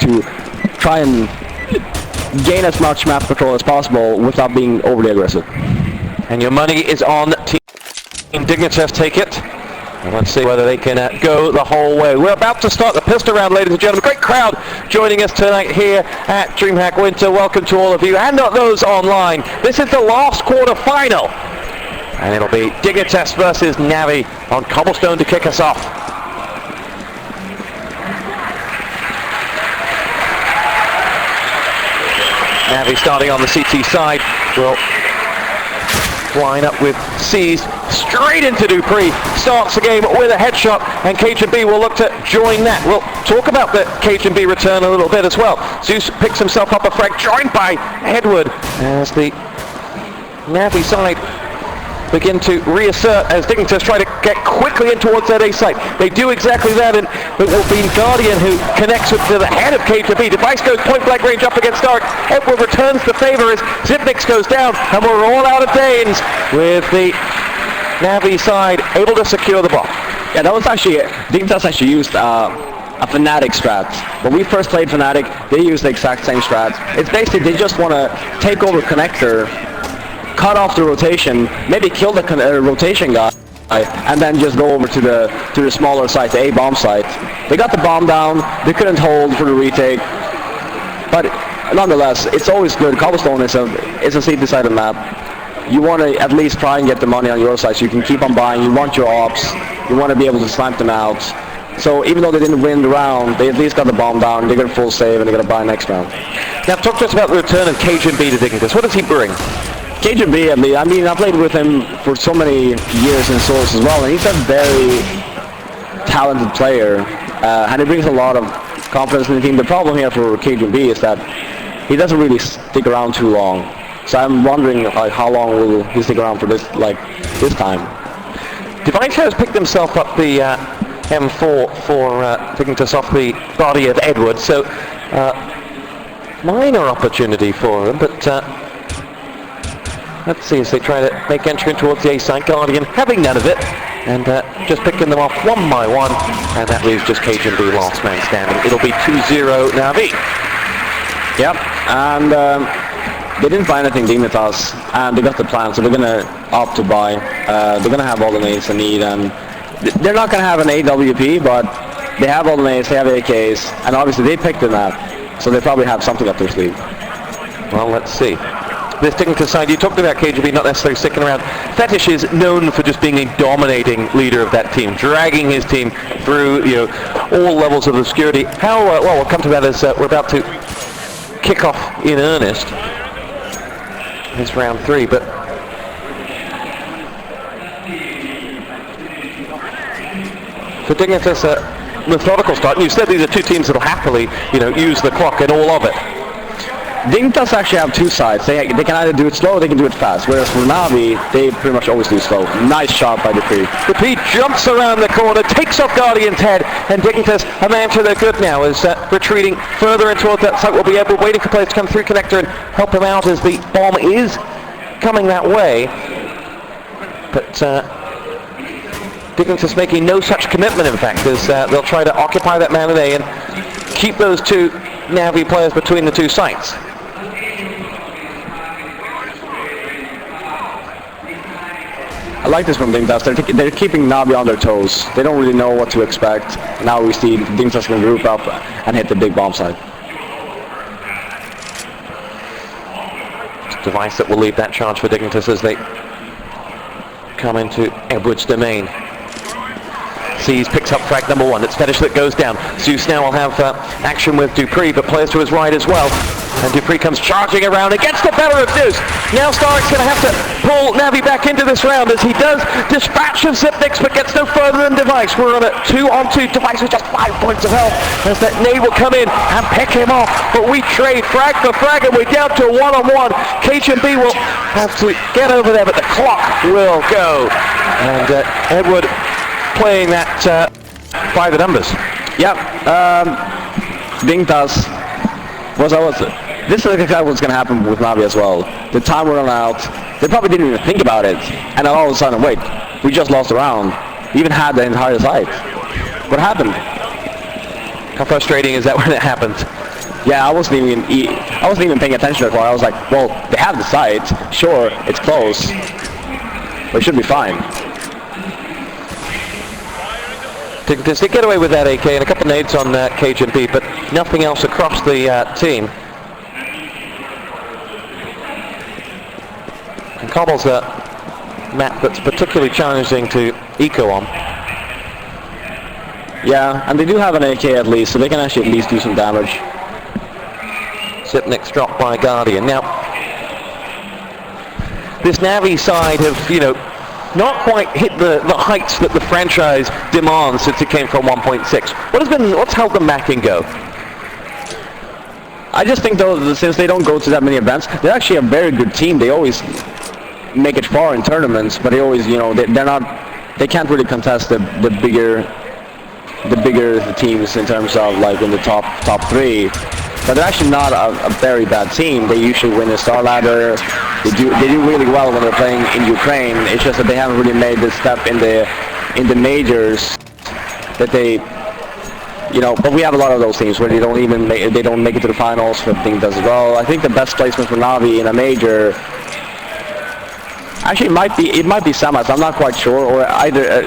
to try and gain as much map control as possible without being overly aggressive. And your money is on Team Dignitas. Take it. And let's see whether they can go the whole way. We're about to start the pistol round, ladies and gentlemen. Great crowd joining us tonight here at Dreamhack Winter. Welcome to all of you and not those online. This is the last quarter-final. And it'll be Dignitas versus Navi on Cobblestone to kick us off. Navi starting on the CT side will line up with C's straight into Dupree. Starts the game with a headshot, and KGB will look to join that. We'll talk about the KGB return a little bit as well. Zeus picks himself up a frag, joined by Edward as the Navi side begin to reassert as Dignitas try to get quickly in towards that A site. They do exactly that, and it will be Guardian who connects with the head of KGB. Device goes point blank range up against Dark. Edward returns the favor as Zipnix goes down, and we're all out of Danes with the Navi side able to secure the block. Yeah, that was actually, Dignitas actually used a Fnatic strat. When we first played Fnatic, they used the exact same strat. It's basically they just want to take over connector, cut off the rotation, maybe kill the rotation guy, and then just go over to the smaller site, the A bomb site. They got the bomb down, they couldn't hold for the retake, but nonetheless, it's always good. Cobblestone is a CT-sided map. You want to at least try and get the money on your side so you can keep on buying. You want your ops, you want to be able to snipe them out. So even though they didn't win the round, they at least got the bomb down, they got a full save, and they got to buy next round. Now talk to us about the return of KGB to Dignitas. What does he bring? KGB, I mean, I played with him for so many years in Source as well, and he's a very talented player, and he brings a lot of confidence in the team. The problem here for KGB is that he doesn't really stick around too long. So I'm wondering, like, how long will he stick around for this time? Device has picked himself up the M4 for picking us off the body of Edward, so minor opportunity for him, but let's see as they try to make entry towards the A site. Guardian having none of it, and just picking them off one by one, and that leaves just KGB last man standing. It'll be 2-0 Navi. Yep, and they didn't buy anything Dignitas, and they got the plan, so they're going to opt to buy. They're going to have all the nades they need, and they're not going to have an AWP, but they have all the nades, they have AKs, and obviously they picked the map, so they probably have something up their sleeve. Well, let's see. This Dignitas side, you talked about KGB not necessarily sticking around. Fetish is known for just being a dominating leader of that team, dragging his team through, all levels of obscurity. How, well, we'll come to that as we're about to kick off in earnest. It's round 3, but for Dignitas, a methodical start. And you said these are two teams that'll happily, use the clock and all of it. Dignitas actually have two sides. They can either do it slow or they can do it fast. Whereas for Navi, they pretty much always do slow. Nice shot by Dupree. Dupree jumps around the corner, takes off Guardian's head, and Dignitas, a man to their good now, is retreating further in towards that site. We'll be able, waiting for players to come through connector and help him out as the bomb is coming that way. But Dignitas making no such commitment, in fact, as they'll try to occupy that man at A and keep those two Navi players between the two sites. I like this from Dignitas. They're keeping Navi on their toes. They don't really know what to expect. Now we see Dignitas can group up and hit the big bomb side. Device that will leave that charge for Dignitas as they come into Edward's domain. Sees, picks up frag number 1. It's Fetish that goes down. Zeus now will have action with Dupree, but players to his right as well. And Dupree comes charging around and gets the better of Zeus. Now Stark's going to have to pull Navi back into this round as he does dispatch of Zipnix, but gets no further than Device. We're on a 2-on-2. Device with just 5 points of health as that nade will come in and pick him off. But we trade frag for frag and we're down to a 1-on-1. KGB will have to get over there, but the clock will go. And Edward playing that by the numbers. Yep. Dignitas this is exactly what's going to happen with Navi as well. The time will run out. They probably didn't even think about it, and then all of a sudden, wait, we just lost a round. We even had the entire site. What happened? How frustrating is that when it happens? Yeah, I wasn't even paying attention to it. I was like, well, they have the site. Sure, it's close, but it should be fine. Dignitas did get away with that AK and a couple of nades on Cajun B, but nothing else across the team. And Cobble's a map that's particularly challenging to eco on. Yeah, and they do have an AK at least, so they can actually at least do some damage. Zipnik's dropped by Guardian. Now, this Navi side have, you know, not quite hit the heights that the franchise demands since it came from 1.6. What's held them back in Go? I just think though, since they don't go to that many events, they're actually a very good team. They always make it far in tournaments, but they always, you know, they can't really contest the bigger teams in terms of like in the top 3. But they're actually not a very bad team. They usually win the Star Ladder. They do really well when they're playing in Ukraine. It's just that they haven't really made the step in the majors that they, you know. But we have a lot of those teams where they don't make it to the finals. But Dignitas as well. I think the best placement for Navi in a major, actually it might be semis. I'm not quite sure, or either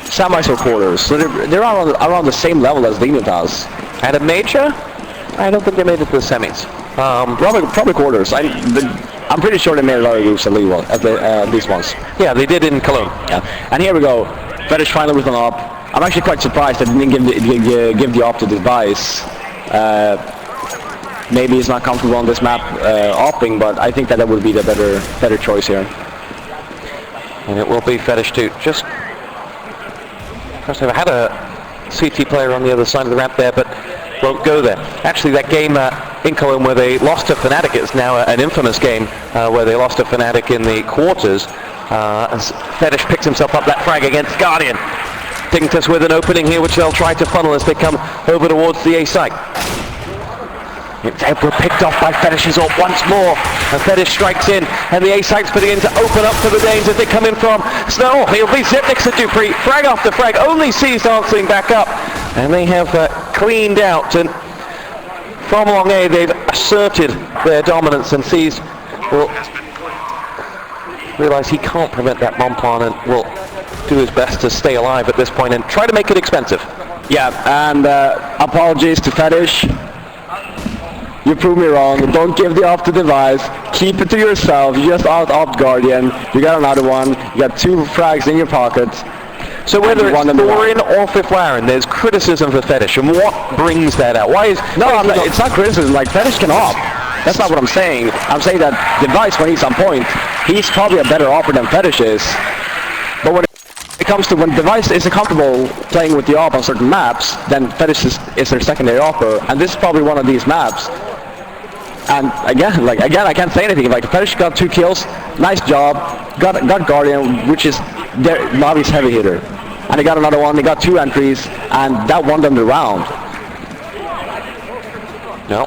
semis or quarters. So they're around the same level as Dignitas. At a major, I don't think they made it to the semis. Probably quarters. I'm pretty sure they made a lot of groups at least once. Yeah, they did in Cologne. Yeah, and here we go. Fetish finally with an op. I'm actually quite surprised that they didn't give the op to Device. Maybe he's not comfortable on this map opping, but I think that would be the better choice here. And it will be Fetish too. Just because they've had a CT player on the other side of the ramp there, but won't go there. Actually, that game in Cologne where they lost to Fnatic is now an infamous game where they lost to Fnatic in the quarters. As Fetish picks himself up that frag against Guardian. Dignitas with an opening here, which they'll try to funnel as they come over towards the A site. It's picked off by Fetish's ult once more, and Fetish strikes in, and the A site's beginning to open up for the Danes as they come in from Snow. It'll be Zipnik's and Dupree, frag after frag, only sees dancing back up, and they have cleaned out. And from Long A, they've asserted their dominance, and Seas will realise he can't prevent that bomb plan and will do his best to stay alive at this point and try to make it expensive. Yeah, and apologies to Fetish. You proved me wrong. Don't give the op to Device. Keep it to yourself. You just out-opt Guardian. You got another one. You got 2 frags in your pocket. So whether it's Thorin or Fifth Laren, there's criticism for Fetish, and what brings that out? Why is... No, it's not criticism. Like, Fetish can op. That's not what I'm saying. I'm saying that Device, when he's on point, he's probably a better opper than Fetish is. But when it comes to when Device isn't comfortable playing with the op on certain maps, then Fetish is their secondary opper, and this is probably one of these maps. And again, I can't say anything. Like, Fetish got 2 kills, nice job, got Guardian, which is Navi's heavy hitter. And he got another one, he got 2 entries, and that won them the round. No.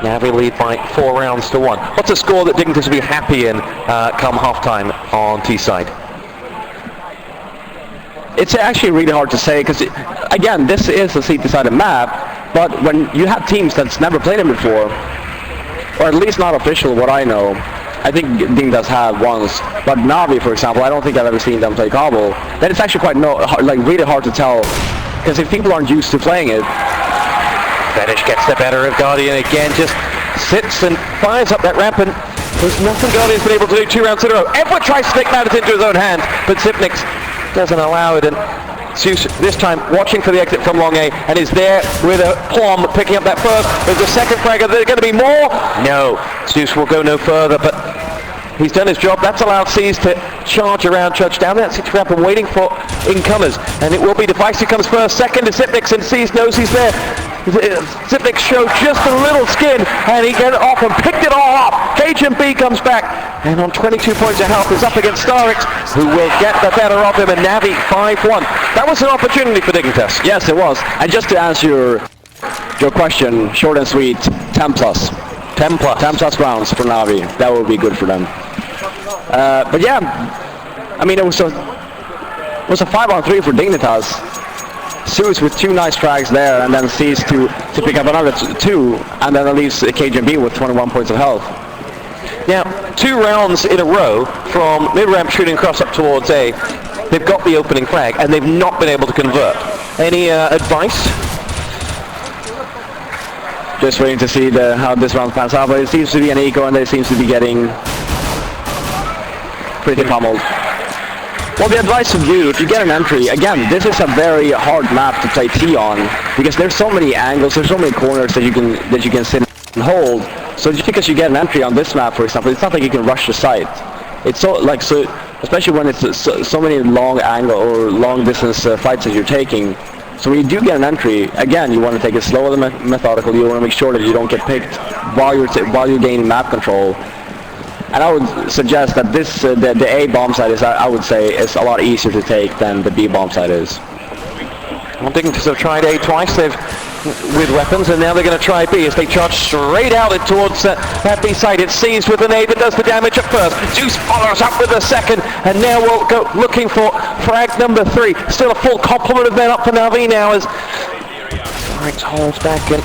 Navi lead by 4 rounds to 1. What's a score that Dignitas will be happy in come halftime on T side? It's actually really hard to say because, again, this is a seat-decided map, but when you have teams that's never played it before, or at least not official, what I know, I think Dignitas have once, but Navi, for example, I don't think I've ever seen them play Cobble. Then it's actually quite really hard to tell, because if people aren't used to playing it. Fetish gets the better of Guardian again, just sits and fires up that ramp, and there's nothing Guardian's been able to do 2 rounds in a row. Edward tries to take matters into his own hands, but Zipnik doesn't allow it, and Zeus this time watching for the exit from Long A, and is there with a plum picking up that first. There's a second frag. Are there going to be more? No. Zeus will go no further, but he's done his job. That's allowed Seas to charge around, trudge down that 6 ramp and waiting for incomers, and it will be Device who comes first. Second to Zipnik, and Seas knows he's there. Zipnik showed just a little skin, and he got it off and picked it all up. Cajun B comes back, and on 22 points of health is up against Starix, who will get the better of him, and Navi 5-1. That was an opportunity for Dignitas. Yes, it was. And just to answer your question, short and sweet, 10 plus. 10 plus rounds for Navi. That would be good for them. But yeah, I mean, it was was a 5-on-3 for Dignitas. Zeus with 2 nice frags there, and then Sees to pick up another 2, and then it leaves KGB with 21 points of health. Now, 2 rounds in a row from mid-ramp shooting across up towards A. They've got the opening frag, and they've not been able to convert. Any advice? Just waiting to see how this round pans out, but it seems to be an eco, and they seems to be getting pretty pummeled. Well, the advice would be, if you get an entry, again, this is a very hard map to play T on, because there's so many angles, there's so many corners that you can sit and hold. So just because you get an entry on this map, for example, it's not like you can rush the site. It's so especially when it's so many long angle or long distance fights that you're taking. So when you do get an entry, again, you want to take it slow and methodical. You want to make sure that you don't get picked while you're gaining map control. And I would suggest that this the A bomb site is, I would say, is a lot easier to take than the B bomb site is. Well, Dignitas have tried A twice. They've with weapons, and now they're going to try B as they charge straight out towards that B side. It's Seized with an A that does the damage at first. Zeus follows up with a second, and now we'll go looking for frag number 3. Still a full complement of men up for Navi now as Franks holds back, and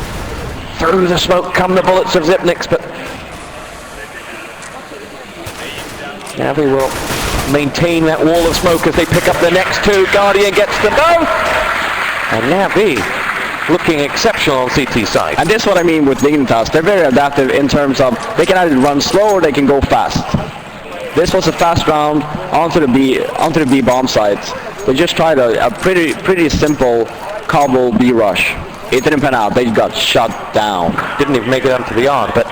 through the smoke come the bullets of Zipniks, but Navi will maintain that wall of smoke as they pick up the next 2. Guardian gets them both, and Navi looking exceptional on CT side. And this is what I mean with Dignitas. They're very adaptive in terms of they can either run slow or they can go fast. This was a fast round onto the B bomb sites. They just tried a pretty simple cobble B rush. It didn't pan out. They got shut down. Didn't even make it up to the yard, but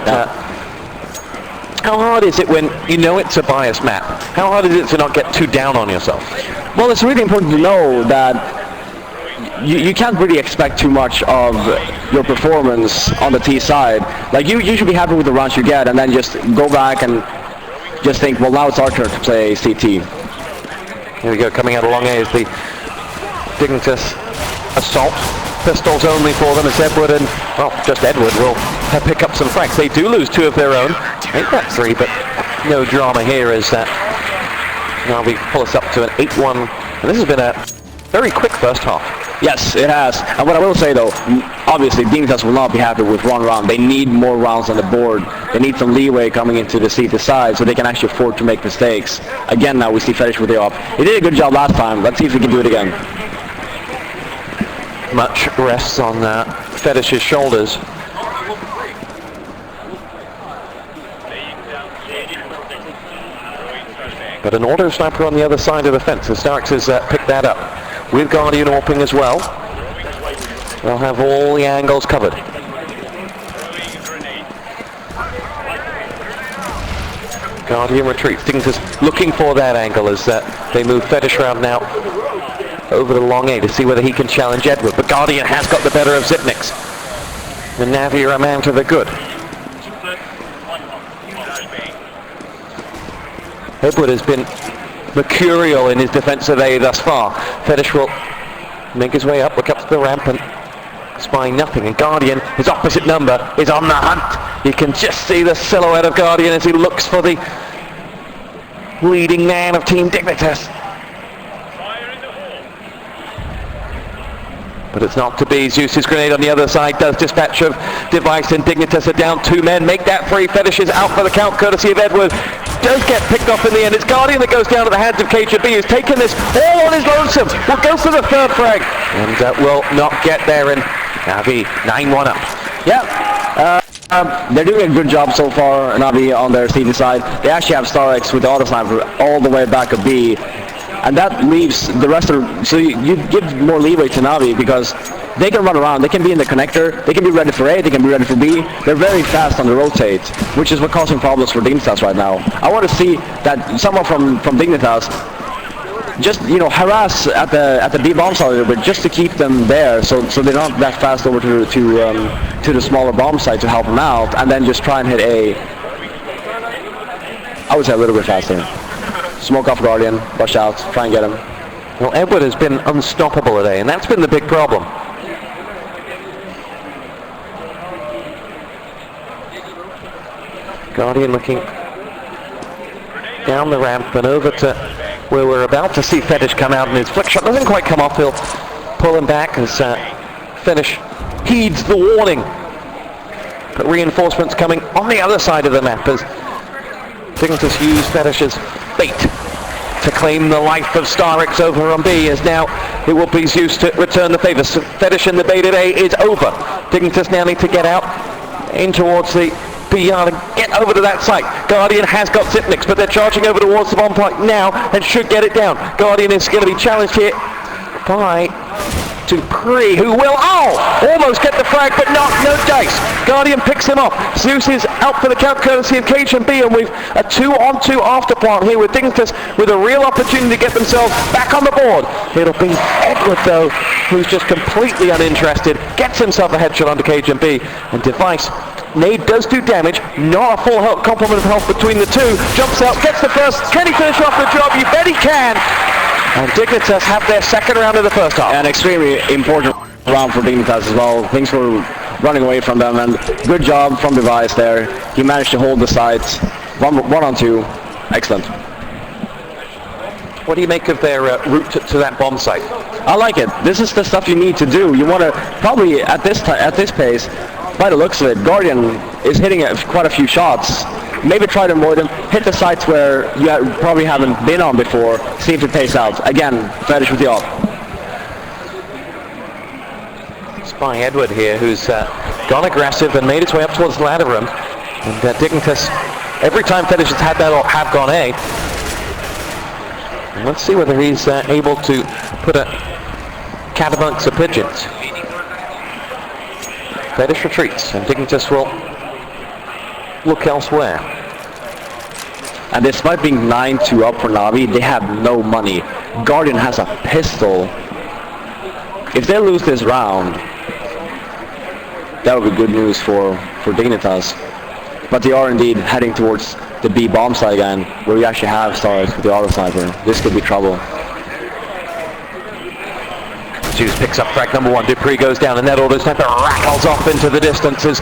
how hard is it when you know it's a biased map? How hard is it to not get too down on yourself? Well, it's really important to know that you can't really expect too much of your performance on the T side. Like, you should be happy with the rounds you get, and then just go back and just think, well, now it's our turn to play CT. Here we go, coming out along A is the Dignitas assault. Pistols only for them as Edward and, well, just Edward will pick up some frags. They do lose 2 of their own. Ain't that 3, but no drama here as that. Now we pull us up to an 8-1, and this has been a very quick first half. Yes, it has. And what I will say, though, obviously Dignitas will not be happy with 1 round. They need more rounds on the board. They need some leeway coming into the CT side so they can actually afford to make mistakes. Again, now we see Fetish with the op. He did a good job last time. Let's see if we can do it again. Much rests on Fetish's shoulders. But an auto sniper on the other side of the fence, and Starks has picked that up. With Guardian AWPing as well. They'll have all the angles covered. Guardian retreats. Dignitas looking for that angle as they move Fetish around now over the long A to see whether he can challenge Edward. But Guardian has got the better of Zipniks. The Navi are a man to the good. Edward has been mercurial in his defense of A thus far. Fetish will make his way up, look up to the ramp and spying nothing. And Guardian, his opposite number, is on the hunt. You can just see the silhouette of Guardian as he looks for the leading man of Team Dignitas. But it's not to be. Zeus's grenade on the other side does dispatch of Device, and Dignitas are down 2 men. Make that 3. Fetish is out for the count, courtesy of Edward. Does get picked off in the end. It's Guardian that goes down to the hands of KGB, who's taken this all on his lonesome. Will go for the 3rd frag, and will not get there. And Navi 9-1 up. Yeah. They're doing a good job so far, Navi, on their CT side. They actually have Star X with the auto sniper all the way back at B. And that leaves the rest of, so you give more leeway to Navi because they can run around, they can be in the connector, they can be ready for A, they can be ready for B. They're very fast on the rotate, which is what causing problems for Dignitas right now. I want to see that someone from Dignitas just, harass at the B bomb site a little bit just to keep them there, so they're not that fast over to the smaller bomb site to help them out, and then just try and hit A. I would say a little bit faster. Smoke off Guardian, rush out, try and get him. Well, Edward has been unstoppable today, and that's been the big problem. Guardian looking down the ramp and over to where we're about to see Fetish come out, and his flick shot doesn't quite come off. He'll pull him back as Fetish heeds the warning. But reinforcements coming on the other side of the map as Dignitas use Fetish's bait to claim the life of Starix over on B, as now it will be used to return the favour. So Fetish in the baited A is over. Dignitas now need to get out in towards the B yard and get over to that site. Guardian has got Zipnix, but they're charging over towards the bomb point now and should get it down. Guardian is going to be challenged here by Dupree, who will, almost get the frag, but no dice. Guardian picks him off. Zeus is out for the count courtesy of Cage and B, and we've a 2-on-2 afterplant here with Dignitas with a real opportunity to get themselves back on the board. It'll be Edward, though, who's just completely uninterested, gets himself a headshot onto Cage and B, and Device. Nade does do damage, not a full health complement of health between the two. Jumps out, gets the first. Can he finish off the job? You bet he can. And Dignitas have their second round of the first half. An extremely important round for Dignitas as well. Things were running away from them, and good job from Device there. He managed to hold the sides. 1-on-2. Excellent. What do you make of their route to that bomb site? I like it. This is the stuff you need to do. You want to probably at this pace, by the looks of it, Guardian is hitting quite a few shots. Maybe try to avoid them, hit the sites where you probably haven't been on before, see if it pays out. Again, Fetish with the op. Spying Edward here, who's gone aggressive and made his way up towards the ladder room. And Dignitas, every time Fetish has had that op, have gone A. And let's see whether he's able to put a cat amongst the pigeons. Fetish retreats, and Dignitas will look elsewhere. And despite being 9-2 up for Navi, they have no money. Guardian has a pistol. If they lose this round, that would be good news for Dignitas. But they are indeed heading towards the B bomb site again, where we actually have stars with the auto sniper. This could be trouble. Zeus picks up frag number 1. Dupree goes down, and that auto sniper rattles off into the distances.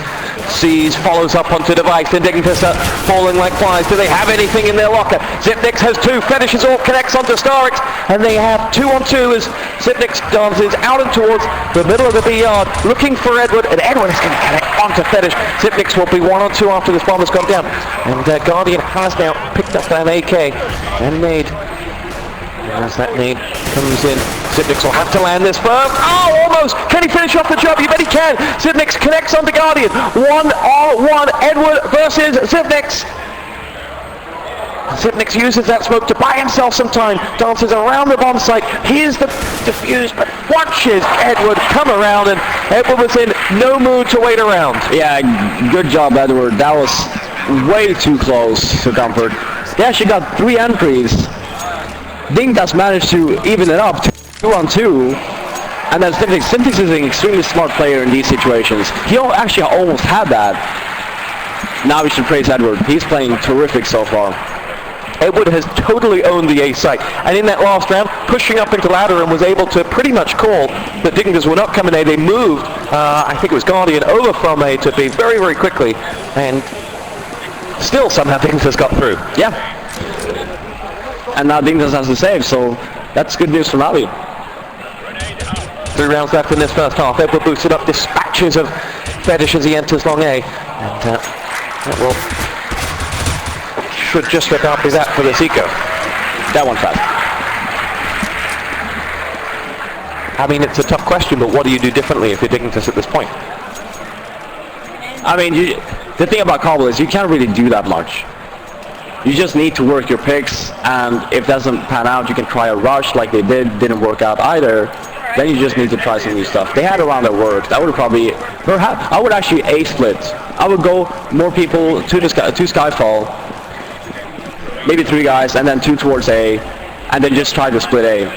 Sees follows up onto Device, and Dignitas are falling like flies. Do they have anything in their locker? Zipnix has 2. Fetish's all connects onto Starix, and they have 2-on-2 as Zipnix dances out and towards the middle of the B yard, looking for Edward, and Edward is going to connect onto Fetish. Zipnix will be 1-on-2 after this bomb has gone down, and Guardian has now picked up an AK and Nade. As that nade comes in, Zipnix will have to land this firm. Almost! Can he finish off the job? You bet he can! Zipnix connects onto Guardian. 1-on-1, Edward versus Zipnix. Zipnix uses that smoke to buy himself some time, dances around the bomb site. Here's the defuse, but watches Edward come around, and Edward was in no mood to wait around. Yeah, good job, Edward. That was way too close to comfort. They actually got 3 entries. Dignitas managed to even it up, 2-on-2, and then Zipnix is an extremely smart player in these situations. He actually almost had that. Now we should praise Edward. He's playing terrific so far. Edward has totally owned the A site, and in that last round, pushing up into ladder and was able to pretty much call that Dignitas were not coming A. They moved, I think it was Guardian, over from A to B very, very quickly, and still somehow Dignitas got through. Yeah. And now Dignitas has to save, so that's good news for Navi. 3 rounds left in this first half. Edward boosted up, dispatches of Fetish as he enters long A, and that will should just about be that for this eco. That one's fast. I mean, it's a tough question, but what do you do differently if you're Dignitas at this point? I mean, the thing about Cobble is you can't really do that much. You just need to work your picks, and if that doesn't pan out, you can try a rush like they didn't work out either. Then you just need to try some new stuff. They had a round that worked. That would probably, perhaps, I would actually A split. I would go more people to Skyfall, maybe 3 guys, and then 2 towards A, and then just try to split A.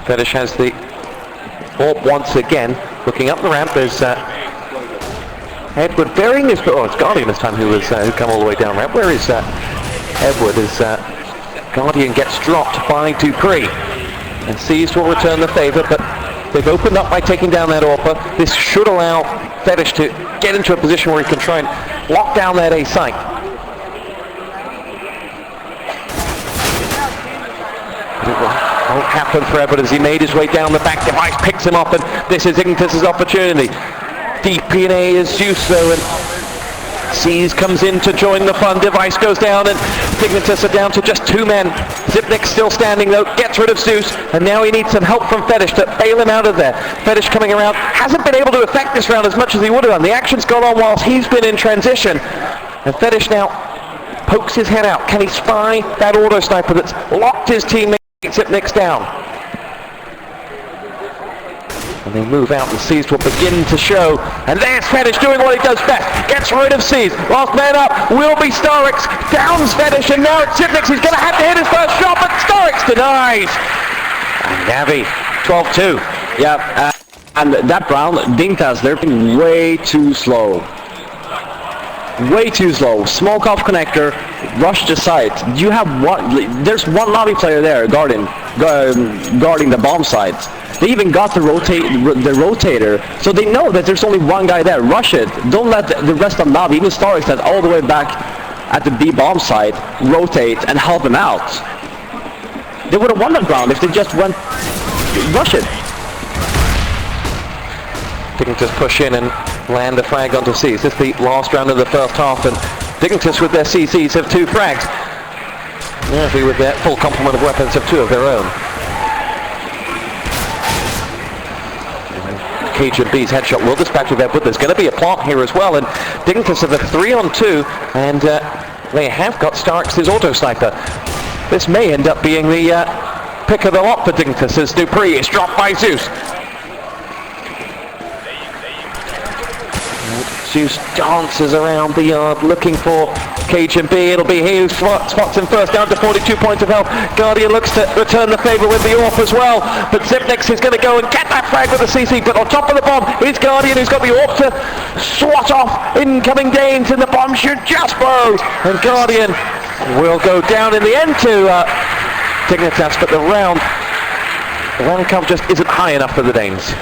Fetish has the AWP once again, looking up the ramp. There's Edward burying his, it's Guardian this time who come all the way down ramp. Where is Edward as Guardian gets dropped by Dupree, and Seized will return the favour, but they've opened up by taking down that AWP. This should allow Fetish to get into a position where he can try and lock down that A site. Won't happen forever as he made his way down the back. Device picks him up, and this is Dignitas' opportunity. DPNA is Zeus though, and Seas comes in to join the fun. Device goes down, and Dignitas are down to just 2 men. Zipnik still standing though, gets rid of Zeus, and now he needs some help from Fetish to bail him out of there. Fetish coming around, hasn't been able to affect this round as much as he would have done. The action's gone on whilst he's been in transition, and Fetish now pokes his head out. Can he spy that auto sniper that's locked his teammate Zipnik's down? And they move out, and Seas will begin to show. And there's Fetish doing what he does best. Gets rid of Seas. Last man up will be Starix. Downs Fetish, and now it's Zipnik. He's going to have to hit his first shot, but Starix denies. And Navi, 12-2. Yeah, and that round, Dignitas, they're being way too slow. Way too slow. Smoke off connector, rush the site. You have one. There's one Navi player there guarding the bomb site. They even got the rotator, so they know that there's only one guy there. Rush it. Don't let the rest of Navi, even Starix, that's all the way back at the B bomb site, rotate and help him out. They would have won that round if they just went rush it. Dignitas push in and land a frag onto Seas. This is the last round of the first half, and Dignitas with their CCs have 2 frags. Navi with their full complement of weapons have 2 of their own. KGB's headshot will dispatch with that, but there's going to be a plant here as well, and Dignitas have a 3-on-2, and they have got Starix's auto sniper. This may end up being the pick of the lot for Dignitas as Dupree is dropped by Zeus. Zeus dances around the yard looking for KGB. It'll be he who spots him first, down to 42 points of health. Guardian looks to return the favour with the AWP as well, but Zipnik is going to go and get that frag with the CC, but on top of the bomb is Guardian, who's got the AWP to swat off incoming Danes, and the bomb shoot just blows, and Guardian will go down in the end to Dignitas, but the round count just isn't high enough for the Danes.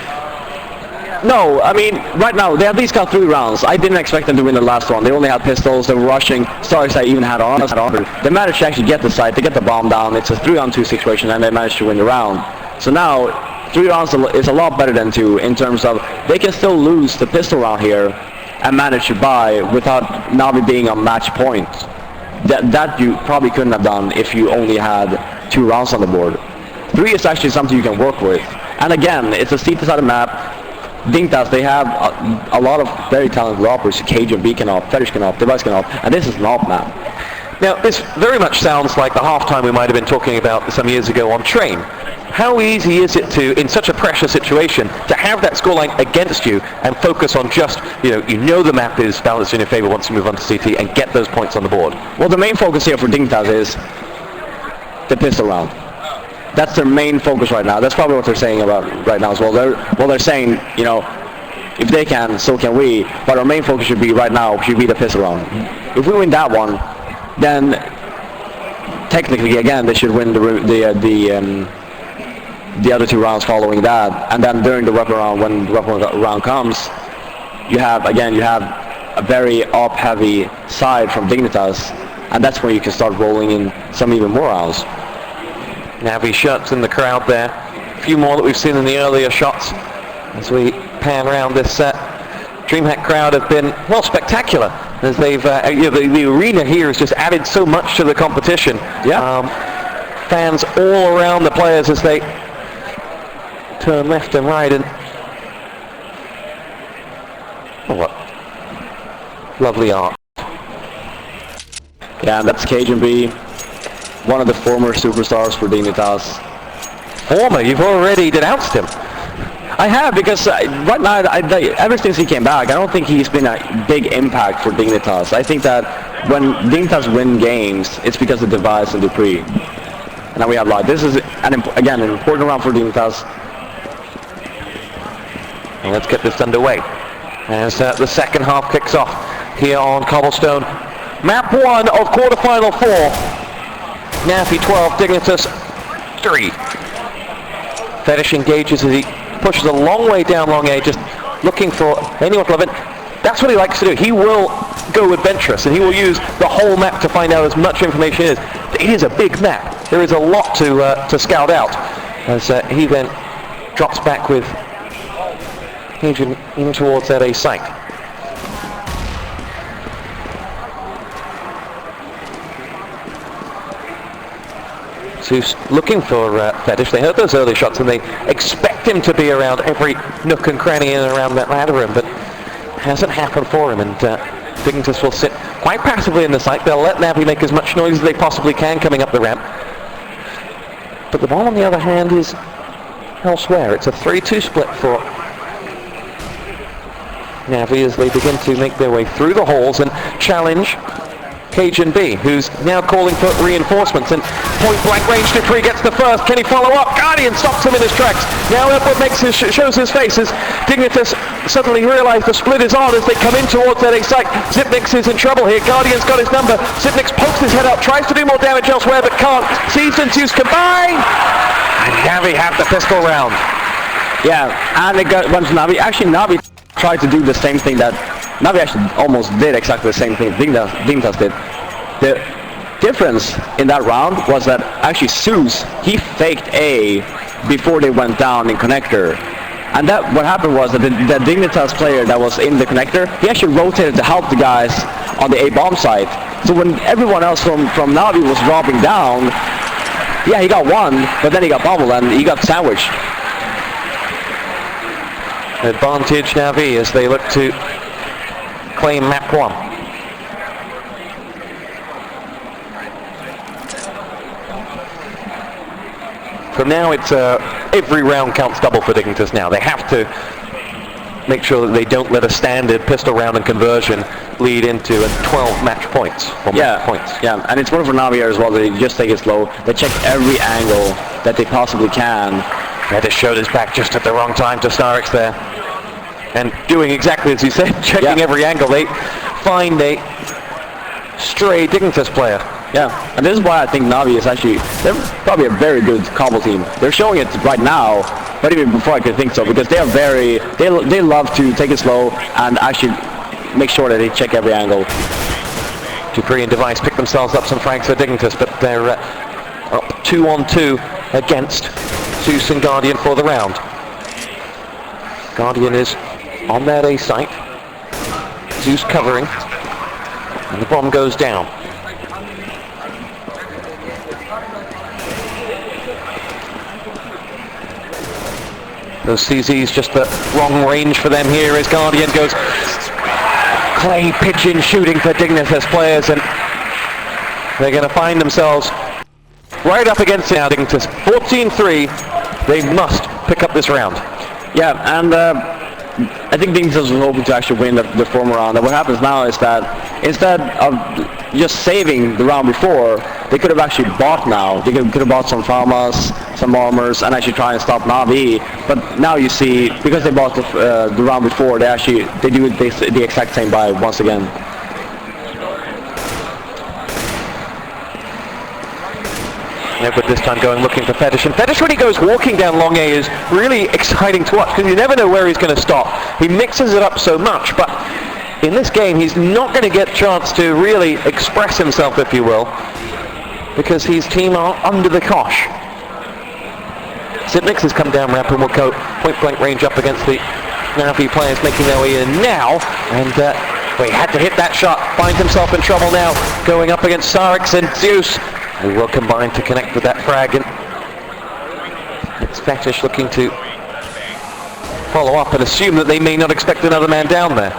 No, I mean, right now, they at least got 3 rounds. I didn't expect them to win the last one. They only had pistols, they were rushing. Starix even had armor. They managed to actually get the site, they get the bomb down. It's a 3-on-2 situation, and they managed to win the round. So now, 3 rounds is a lot better than 2 in terms of they can still lose the pistol round here and manage to buy without Navi being on match point. That you probably couldn't have done if you only had 2 rounds on the board. 3 is actually something you can work with. And again, it's a seat-decided map. Dignitas, they have a lot of very talented operators. KGB can off, Fetish can off, Device can off, and this is an off map. Now, this very much sounds like the halftime we might have been talking about some years ago on Train. How easy is it to, in such a pressure situation, to have that scoreline against you and focus on just, you know the map is balanced in your favor once you move on to CT and get those points on the board? Well, the main focus here for Dignitas is the pistol round. That's their main focus right now. That's probably what they're saying about right now as well. They're saying, if they can, so can we. But our main focus should be right now, should be the pistol round. If we win that one, then technically, again, they should win the other 2 rounds following that. And then during the weapon round, when the weapon round comes, you have a very up-heavy side from Dignitas, and that's when you can start rolling in some even more rounds. Navi shots in the crowd there. A few more that we've seen in the earlier shots as we pan around this Dreamhack crowd have been, well, spectacular as they've, the arena here has just added so much to the competition. Yeah. Fans all around the players as they turn left and right, and what lovely art. Yeah, and that's KGB. One of the former superstars for Dignitas. Former? You've already denounced him. I have, because right now, ever since he came back, I don't think he's been a big impact for Dignitas. I think that when Dignitas win games, it's because of Device and Dupree. And now we have like, this is, again, an important round for Dignitas. And let's get this underway. As the second half kicks off here on Cobblestone. Map 1 of quarterfinal 4. Navi 12, Dignitas 3. Fetish engages as he pushes a long way down long A, just looking for anyone to love it. That's what he likes to do. He will go adventurous, and he will use the whole map to find out as much information as. It is a big map. there is a lot to scout out, as he then drops back with Cajun in towards that A site. Zeus looking for Fetish. They heard those early shots and they expect him to be around every nook and cranny in and around that ladder room, but it hasn't happened for him, and Dignitas will sit quite passively in the site. They'll let Navi make as much noise as they possibly can coming up the ramp. But the ball, on the other hand, is elsewhere. It's a 3-2 split for Navi as they begin to make their way through the halls and challenge Cajun B, who's now calling for reinforcements, and point-blank range Dupree gets the first. Can he follow up? Guardian stops him in his tracks. Now Edward shows his face as Dignitas suddenly realise the split is on as they come in towards that A site. Zipnix is in trouble here. Guardian's got his number. Zipnix pokes his head up, tries to do more damage elsewhere, but can't. Seeds and Zeus combine, and Navi have the pistol round. Yeah, and it got once Navi. Actually, Navi tried to do the same thing that Navi actually almost did exactly the same thing Dignitas did. The difference in that round was that actually Zeus, he faked A before they went down in connector. And that what happened was that the Dignitas player that was in the connector, he actually rotated to help the guys on the A bomb site. So when everyone else from Navi was dropping down, yeah, he got one, but then he got bubbled and he got sandwiched. Advantage Navi as they look to claim map 1. From now, it's every round counts double for Dignitas now. They have to make sure that they don't let a standard pistol round and conversion lead into 12 match points. Yeah, and it's one for Navi as well. They just take it slow. They check every angle that they possibly can. Natus showed his back just at the wrong time to Starix there. And doing exactly as he said, checking every angle. They find a stray Dignitas player. Yeah, and this is why I think Navi is actually, they're probably a very good combo team. They're showing it right now, but even before I could think so, because they are they love to take it slow and actually make sure that they check every angle. Dupree and Device pick themselves up some frags for Dignitas, but they're up 2-on-2 against Zeus and Guardian for the round. Guardian is on that A site. Zeus covering, and the bomb goes down. Those CZs just the wrong range for them here as Guardian goes clay pigeon shooting for Dignitas players, and they're going to find themselves right up against now Dignitas. 14-3, they must pick up this round. Yeah, and I think Dignitas was hoping to actually win the former round. And what happens now is that instead of just saving the round before, they could have actually bought now. They could have bought some farmers, some armors, and actually try and stop Navi. But now you see, because they bought the round before, they do the exact same buy once again. But this time going looking for Fetish, and Fetish when he goes walking down long A is really exciting to watch because you never know where he's going to stop. He mixes it up so much, but in this game he's not going to get a chance to really express himself, if you will, because his team are under the cosh. Zipnix has come down ramp and will go point blank range up against the Navi players making their way in now, and he had to hit that shot, finds himself in trouble now, going up against Starix and Zeus. Who will combine to connect with that frag, and it's Fetish looking to follow up and assume that they may not expect another man down there.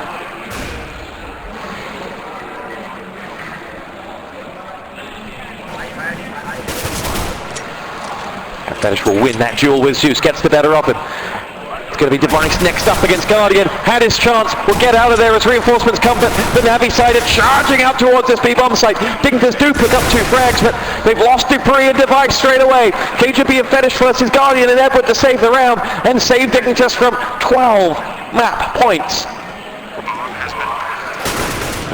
And Fetish will win that duel with Zeus, gets the better of him. It's going to be Device next up against Guardian. Had his chance, will get out of there as reinforcements come, but the Navi side are charging out towards this B-bomb site. Dignitas do pick up 2 frags, but they've lost Dupree and Device straight away. KGB and Fetish versus Guardian and Edward to save the round and save Dignitas from 12 map points.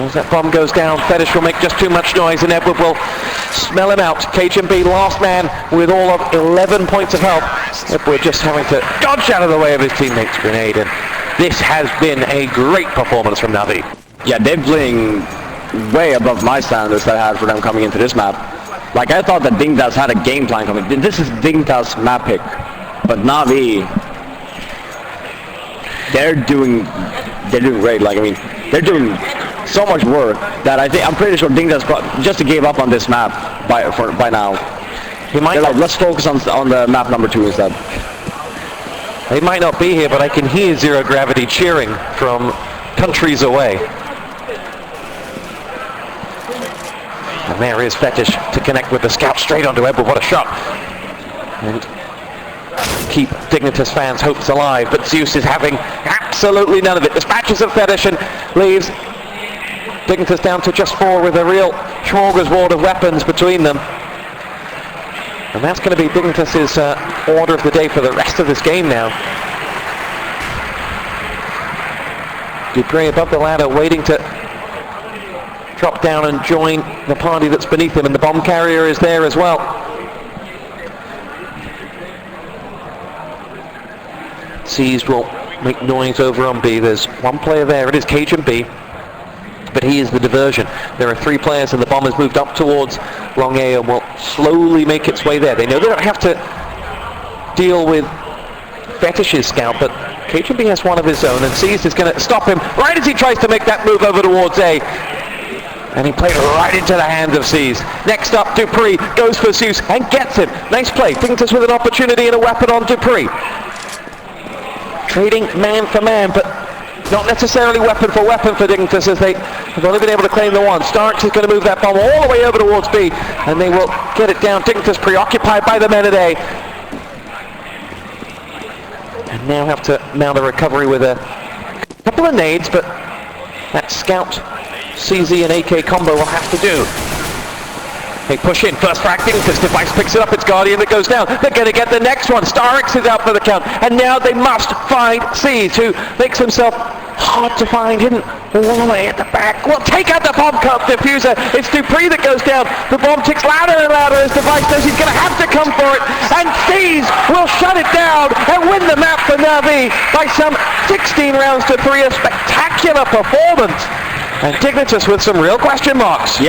As that bomb goes down, Fetish will make just too much noise and Edward will smell him out. KGB last man with all of 11 points of health. Edward just having to dodge out of the way of his teammate's grenade, and this has been a great performance from Navi. Yeah, they're playing way above my standards that I had for them coming into this map. Like, I thought that Dignitas had a game plan coming. This is Dignitas map pick, but Navi, they're doing great. Like, I mean, they're doing so much work that I'm pretty sure Dignitas just gave up on this map by now. They're like, let's focus on the map number 2 instead. They might not be here, but I can hear Zero Gravity cheering from countries away. And there is Fetish to connect with the scout straight onto Edward. What a shot. And keep Dignitas fans' hopes alive, but Zeus is having absolutely none of it. Dispatches of Fetish and leaves Dignitas down to just 4 with a real smorgasbord of weapons between them. And that's going to be Dignitas' order of the day for the rest of this game now. Dupree above the ladder waiting to drop down and join the party that's beneath him, and the bomb carrier is there as well. Seized will make noise over on B. There's one player there, it is Cajun B, but he is the diversion. There are 3 players and the bomb has moved up towards long A and will slowly make its way there. They know they don't have to deal with Fetish's scout, but Cajun B has one of his own, and Seized is going to stop him right as he tries to make that move over towards A. And he played right into the hands of Seized. Next up, Dupree goes for Zeus and gets him. Nice play. Dignitas with an opportunity and a weapon on Dupree. Trading man for man, but not necessarily weapon for weapon for Dignitas, as they have only been able to claim the one. Starks is going to move that bomb all the way over towards B, and they will get it down. Dignitas preoccupied by the men at A. And now have to mount a recovery with a couple of nades, but that scout CZ and AK combo will have to do. They push in, first frag, Dignitas device picks it up, it's Guardian that goes down. They're going to get the next one. Starix is out for the count, and now they must find Seized, who makes himself hard to find, hidden all the way at the back. Well, take out the bomb cup diffuser. It's Dupree that goes down. The bomb ticks louder and louder as Device knows he's going to have to come for it, and Seized will shut it down and win the map for Navi by some 16 rounds to 3. A spectacular performance, and Dignitas with some real question marks. Yeah.